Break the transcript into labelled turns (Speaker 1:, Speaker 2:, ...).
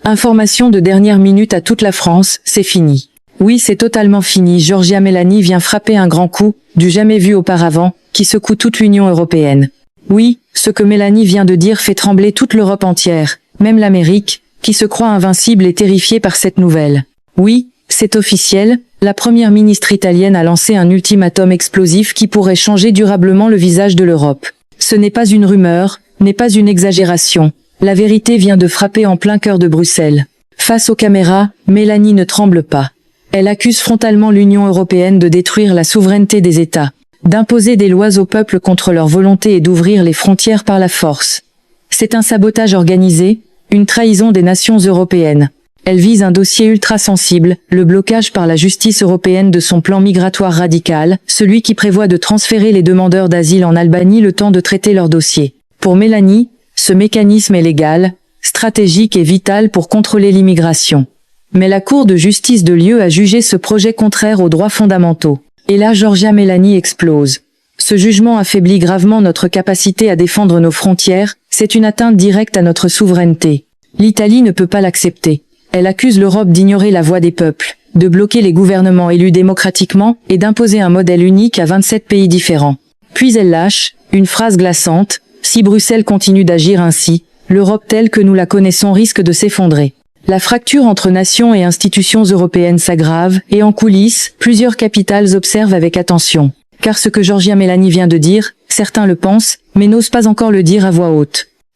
Speaker 1: Information de dernière minute à toute la France, c'est fini. Oui, c'est totalement fini. Giorgia Meloni vient frapper un grand coup, du jamais vu auparavant, qui secoue toute l'Union européenne. Oui, ce que Meloni vient de dire fait trembler toute l'Europe entière, même l'Amérique, qui se croit invincible et terrifiée par cette nouvelle. Oui, c'est officiel, la première ministre italienne a lancé un ultimatum explosif qui pourrait changer durablement le visage de l'Europe. Ce n'est pas une rumeur, n'est pas une exagération. La vérité vient de frapper en plein cœur de Bruxelles. Face aux caméras, Meloni ne tremble pas. Elle accuse frontalement l'Union européenne de détruire la souveraineté des États, d'imposer des lois au peuple contre leur volonté et d'ouvrir les frontières par la force. C'est un sabotage organisé, une trahison des nations européennes. Elle vise un dossier ultra sensible, le blocage par la justice européenne de son plan migratoire radical, celui qui prévoit de transférer les demandeurs d'asile en Albanie le temps de traiter leur dossier. Pour Meloni, ce mécanisme est légal, stratégique et vital pour contrôler l'immigration. Mais la Cour de justice de l'UE a jugé ce projet contraire aux droits fondamentaux. Et là, Giorgia Meloni explose. Ce jugement affaiblit gravement notre capacité à défendre nos frontières, c'est une atteinte directe à notre souveraineté. L'Italie ne peut pas l'accepter. Elle accuse l'Europe d'ignorer la voix des peuples, de bloquer les gouvernements élus démocratiquement et d'imposer un modèle unique à 27 pays différents. Puis elle lâche une phrase glaçante: si Bruxelles continue d'agir ainsi, l'Europe telle que nous la connaissons risque de s'effondrer. La fracture entre nations et institutions européennes s'aggrave, et en coulisses, plusieurs capitales observent avec attention. Car ce que Giorgia Meloni vient de dire, certains le pensent, mais n'osent pas encore le dire à voix haute.